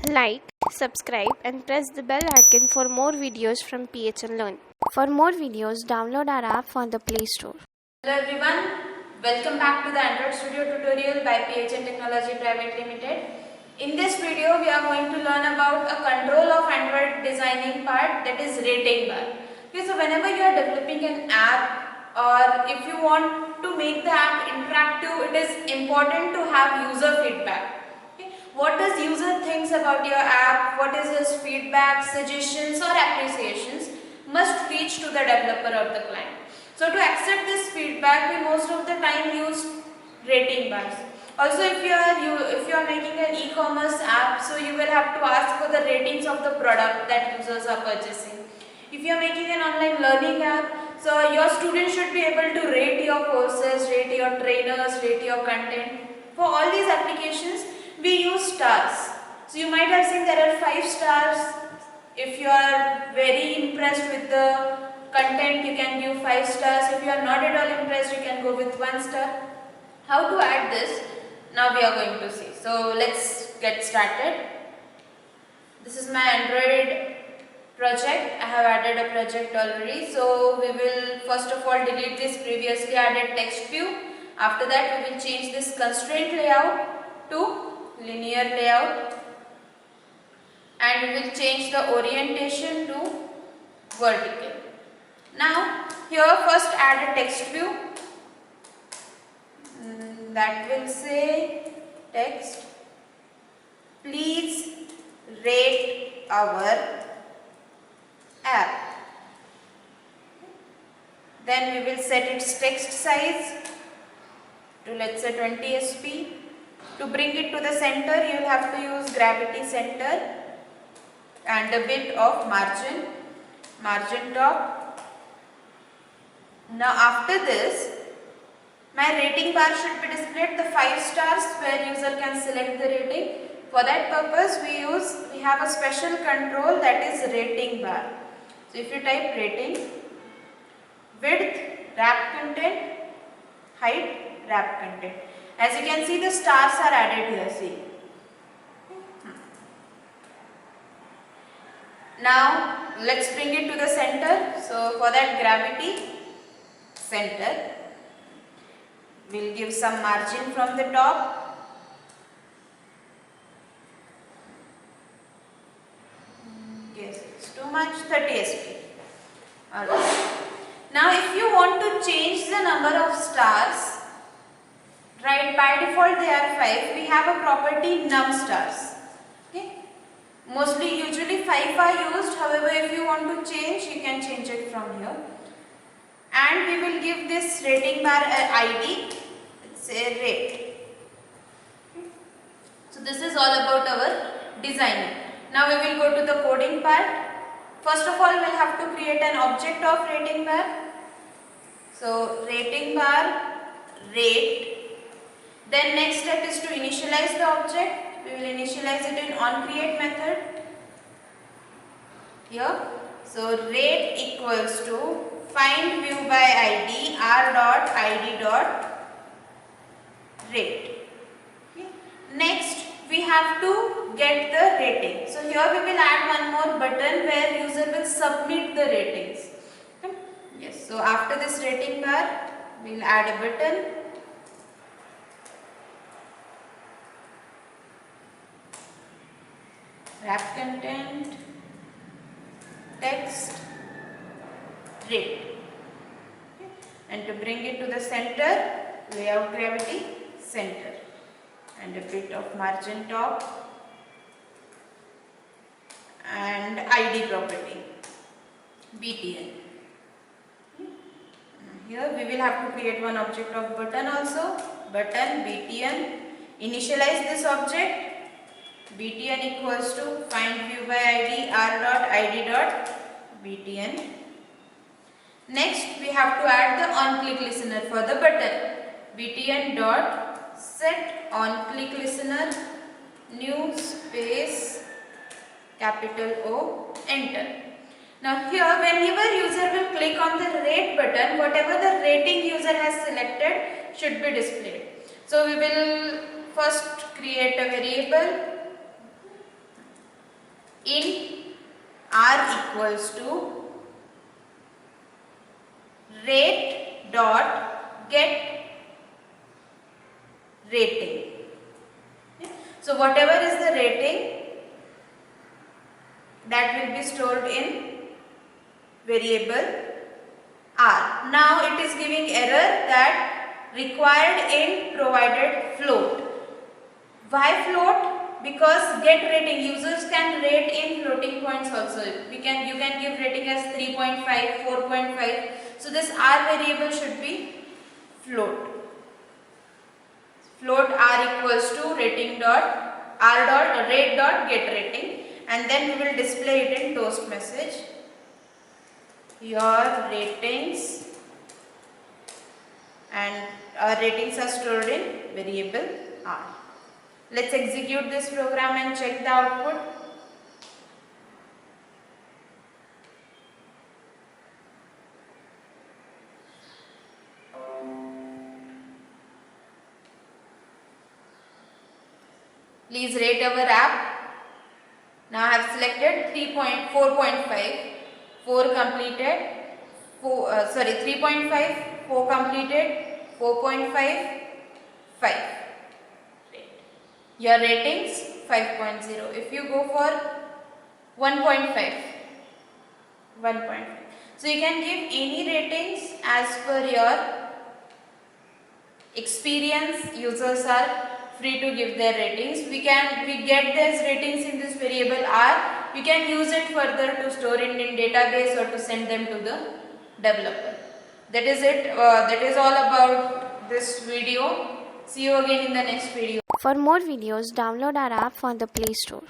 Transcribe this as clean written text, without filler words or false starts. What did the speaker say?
Like, subscribe and press the bell icon for more videos from PHN Learn. For more videos, download our app from the Play Store. Hello everyone, welcome back to the Android Studio tutorial by PHN Technology Private Limited. In this video, we are going to learn about a control of Android designing part, that is rating bar. Okay, so whenever you are developing an app or if you want to make the app interactive, it is important to have user feedback. What does user thinks about your app, what is his feedback, suggestions or appreciations must reach to the developer or the client. So to accept this feedback, we most of the time use rating bars. Also if you are making an e-commerce app, so you will have to ask for the ratings of the product that users are purchasing. If you are making an online learning app, so your students should be able to rate your courses, rate your trainers, rate your content. For all these applications, we use stars. So you might have seen there are 5 stars. If you are very impressed with the content, you can give 5 stars. If you are not at all impressed, you can go with 1 star. How to add this? Now we are going to see. So let's get started. This is my Android project. I have added a project already. So we will first of all delete this previously added text view. After that we will change this constraint layout to linear layout, and we will change the orientation to vertical. Now here first add a text view that will say text, please rate our app. Then we will set its text size to, let's say, 20 sp. To bring it to the center, you will have to use gravity center and a bit of margin top. Now after this, my rating bar should be displayed the 5 stars where user can select the rating. For that purpose, we have a special control, that is rating bar. So if you type rating, width wrap content, height wrap content. As you can see, the stars are added here, see. Now let's bring it to the center. So for that, gravity center, we'll give some margin from the top. Yes, it's too much, 30 sp. Alright. Now if you want to change the number of stars, right, by default they are 5. We have a property num stars. Okay. Usually 5 are used. However, if you want to change, you can change it from here. And we will give this rating bar ID. Let's say rate. Okay. So this is all about our designing. Now we will go to the coding part. First of all, we will have to create an object of rating bar. So rating bar rate. Then next step is to initialize the object. We will initialize it in onCreate method here. So rate equals to find view by id r dot id dot rate. Okay. Next we have to get the rating. So here we will add one more button where user will submit the ratings. Okay. Yes. So after this rating bar, we will add a button. Wrap content, text, rate. Okay. And to bring it to the center, layout gravity center and a bit of margin top and ID property btn. Okay. Here we will have to create one object of button also, button btn. Initialize this object. btn equals to find view by id r dot id dot btn. Next we have to add the onClick listener for the button. btn dot set onClick listener, new space capital O, enter. Now here whenever user will click on the rate button, whatever the rating user has selected should be displayed. So we will first create a variable int r equals to rate dot get rating. So whatever is the rating, that will be stored in variable r. Now it is giving error that required int provided float. Why float? Because get rating, users can rate in floating points also. You can give rating as 3.5, 4.5. So this r variable should be float. Float r equals to rating dot r dot rate dot get rating, and then we will display it in toast message. Your ratings, and our ratings are stored in variable r. Let's execute this program and check the output. Please rate our app. Now I have selected 4.5, 4 completed, 3.5, 4 completed, 4.5, 5. Your ratings 5.0. If you go for 1.5, 1.5. So you can give any ratings as per your experience. Users are free to give their ratings. We get these ratings in this variable r. You can use it further to store it in database or to send them to the developer. That is it. That is all about this video. See you again in the next video. For more videos, download our app from the Play Store.